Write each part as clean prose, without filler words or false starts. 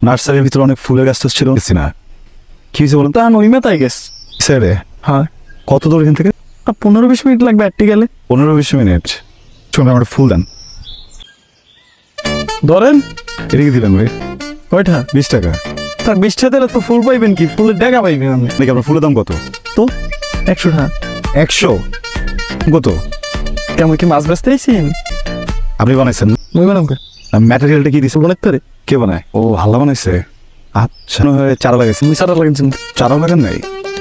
নার্সারির ভিতরে অনেক ফুলের গাছ টাছ ছিল না, কি হয়েছে বলুন? তা নইমা তাই গেছ স্যারে হ্যাঁ কত দূর এখান থেকে? 15-20 মিনিট লাগবে একটি গেলে। 15-20 মিনিট। শুনুন আমার ফুল দেন, ধরেন এদিকে দিলেন ভাই। কয়টা? 20 টাকা। তার 20 টাকা দিলে তো ফুল পাইবেন কি? ফুলের টাকা পাইবেন আমি। দেখি আপনার ফুলের দাম কত? তো 100 টাকা। 100? কত? কেমন কি মাছ বেচতে আইছেন? আপনি বানাইছেন? মই বানাম কে? ম্যাটেরিয়ালটা কি দিছে? বানাইতে পারে? কে বানায়? ও হাল্লা বানাইছে। আচ্ছা, চারা লাগাইছেন? সারা লাগাইছেন? চারা লাগান নাই,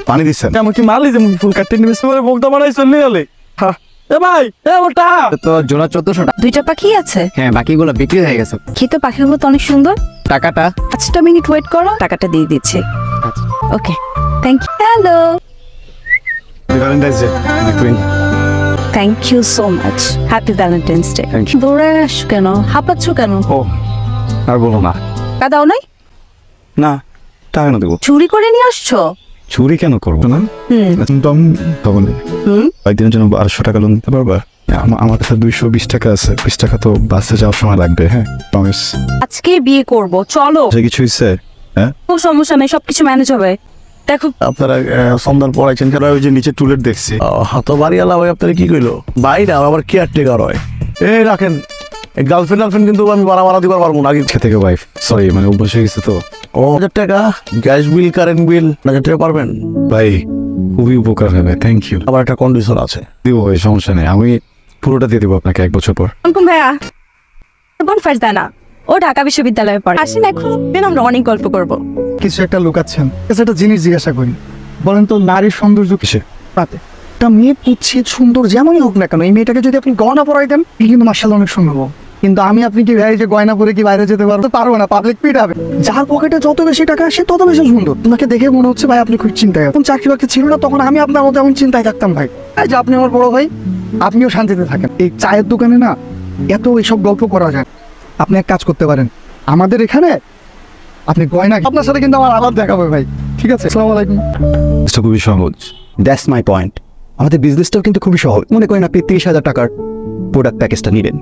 পানি দিচ্ছেন? কেমন কি মাল দিছেন? ফুল কাটতে নিবে সরে বগদা বানাই চলে গেলে। হ্যাঁ এ ভাই এ ওটা তো জোড়া 1400 টাকা। দুইটা পাখি আছে? হ্যাঁ, বাকিগুলো বিক্রি হয়ে গেছে। খেতে পাখিগুলো তো অনেক সুন্দর। টাকাটা 5টা মিনিট ওয়েট করো, টাকাটা দিয়ে দিচ্ছি। Okay thank you. Hello, Valentine's day thank you so much. Happy Valentine's day. Thank দৌড়ে আস কেন? হাঁপাচ্ছ কেন? ও আর বলো না। টাকা দাও নাই? না, টাকা না দেবো। চুরি করে নিয়ে আসছো? চুরি কেন করবো না? তখন কয়েকদিনের জন্য 1200 টাকা লোন দিতে পারবা? আমার কাছে 220 টাকা আছে। 20 টাকা তো বাসে যাওয়ার সময় লাগবে। হ্যাঁ প্রমিস। আজকে বিয়ে করব, চলো। কিছু হয়েছে? হ্যাঁ কোনো সমস্যা নেই, সবকিছু ম্যানেজ হবে। দেখো আপনারা সন্ধান পড়াইছেন কেন? ওই যে নিচে টুলেট দেখছি। হাত বাড়িয়ালা ভাই আপনারা কি কইলো? বাইরে আবার কেয়ারটেকার হয়। এই রাখেন গার্লফ্রেন্ড কিন্তু আমি বাড়া দিবার পারবো না। আগে থেকে ওয়াইফ, সরি মানে অভ্যাস হয়ে গেছে তো। 1000 টাকা গ্যাস বিল, কারেন্ট বিল 1000 টাকা পারবেন? ভাই খুবই উপকার হবে, থ্যাংক ইউ। আবার একটা কন্ডিশন আছে। দিব ভাই, সমস্যা নেই, আমি পুরোটা দিয়ে দিব আপনাকে 1 বছর পর। কোন ভাইয়া বোন ফারজানা, ও ঢাকা বিশ্ববিদ্যালয়ে পড়ে। আসেন এখন, আমরা অনেক গল্প করব। কিছু একটা লুকাচ্ছেন। একটা জিনিস জিজ্ঞাসা করি, বলেন তো নারীর সৌন্দর্য কিসে? পাতে একটা মেয়ে কুচ্ছিত সুন্দর যেমনই হোক না কেন, এই মেয়েটাকে যদি আপনি গয়না পরাই দেন কিন্তু মার্শাল্লাহ অনেক সুন্দর হোক, কিন্তু আমি আপনি কি ভাই যে গয়না পরে কি বাইরে যেতে পারবো? পারবো না, পাবলিক পিটাবে। যার পকেটে যত বেশি টাকা সে তত বেশি সুন্দর। তোমাকে দেখে মনে হচ্ছে ভাই আপনি খুব চিন্তায়। যখন চাকরি বাকরি ছিল না তখন আমি আপনার মতো এমন চিন্তায় থাকতাম ভাই। এই যে আপনি আমার বড় ভাই, আপনিও শান্তিতে থাকেন। এই চায়ের দোকানে না এত এইসব গল্প করা যায়। আপনি এক কাজ করতে পারেন, আমাদের এখানে আপনি গয়না, আপনার সাথে কিন্তু আমার আবার দেখাবো ভাই। ঠিক আছে, আসসালামু আলাইকুম। এটা খুবই সহজ। That's my point. আমাদের বিজনেসটাও কিন্তু খুবই সহজ। মনে করেন আপনি 30,000 টাকার প্রোডাক্ট প্যাকেজটা নিলেন,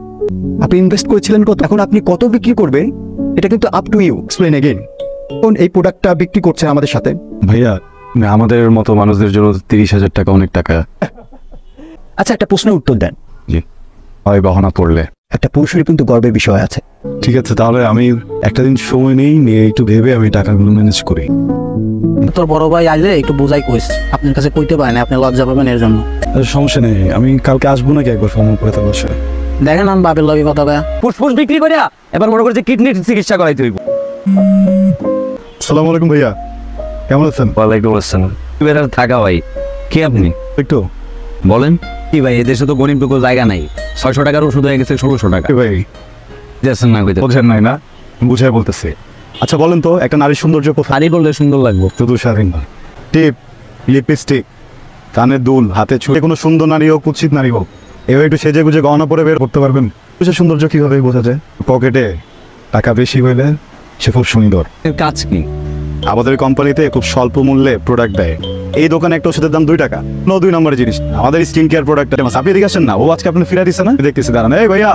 আপনি ইনভেস্ট করেছিলেন কত, এখন আপনি কত বিক্রি করবেন এটা কিন্তু up to you. Explain again. কোন এই প্রোডাক্টটা বিক্রি করছেন আমাদের সাথে? ভাইয়া আমাদের মতো মানুষদের জন্য 30,000 টাকা অনেক টাকা। আচ্ছা একটা প্রশ্নের উত্তর দেন। জি, হয় বাহনা পড়লে। একটা পুরুষের কিন্তু গর্বের বিষয় আছে। ঠিক আছে, তাহলে আমি একটা দিন সময় নেই, নিয়ে একটু ভেবে আমি টাকাগুলো ম্যানেজ করি। তোর বড় ভাই আইলে একটু বোঝাই কইস, আপনার কাছে কইতে পারেন, আপনি লজ্জা পাবেন এর জন্য। সমস্যা নেই, আমি কালকে আসবো নাকি একবার ফোন করে তার বাসায়? দেখেন আমি বাপের লবি কথা কয়া ফুসফুস বিক্রি করিয়া এবার মনে করছে কিডনির চিকিৎসা করাইতে হইব। আসসালামু আলাইকুম ভাইয়া, কেমন আছেন? ওয়ালাইকুম আসসালাম। এবার আর থাকা ভাই, কে আপনি? একটু বলেন কি ভাই, এদেশে তো গরিব টুকু জায়গা নাই। 600 টাকার ওষুধ হয়ে গেছে 1600 টাকা। ভাই যাচ্ছেন না কইতে? বোঝেন নাই না, বুঝাই বলতেছি। আচ্ছা বলেন তো, একটা নারীর সৌন্দর্য কোথায়? শাড়ি পরলে সুন্দর লাগবে। শুধু শাড়ি না, টিপ, লিপস্টিক, কানের দুল, হাতে ছুঁয়ে কোনো সুন্দর নারী হোক, কুৎসিত নারী হোক, এভাবে একটু সেজে গুজে গহনা পরে বের করতে পারবেন। পুরুষের সৌন্দর্য কিভাবে বোঝা যায়? পকেটে টাকা বেশি হইলে সে খুব সুন্দর। এর কাজ কি? আমাদের কোম্পানিতে খুব স্বল্প মূল্যে প্রোডাক্ট দেয়। এই দোকানে একটা ওষুধের দাম 2 টাকা। 2 নম্বরের জিনিস আমাদের স্কিন কেয়ার প্রোডাক্ট। আপনি এদিকে আসেন না, ও আজকে আপনি ফিরা দিচ্ছে না, দেখতেছি দাঁড়ান। এই ভাইয়া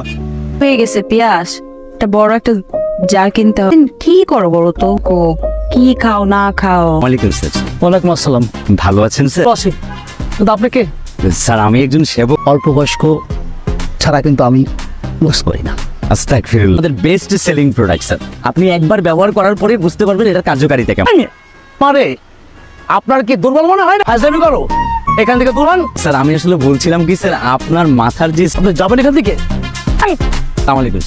হয়ে গেছে পিয়াস, একটা বড় একটা জার কিনতে হবে। কি করো বলো তো, কি খাও না খাও? ওয়ালাইকুম আসসালাম। ওয়ালাইকুম আসসালাম। ভালো আছেন স্যার? বসে কিন্তু আপনি কে? স্যার আমি একজন সেবক। অল্প বয়স্ক ছাড়া কিন্তু আমি ইউজ করি না। আস্তাগফিরুল্লাহ। আমাদের বেস্ট সেলিং প্রোডাক্ট স্যার। আপনি একবার ব্যবহার করার পরে বুঝতে পারবেন এটার কার্যকারিতা কেমন। মারে আপনার কি দুর্বল মনে হয় না? হাজামি করো এখান থেকে দূরান। স্যার আমি আসলে বলছিলাম কি স্যার, আপনার মাথার যে আপনি যাবেন এখান থেকে। আসসালামু আলাইকুম।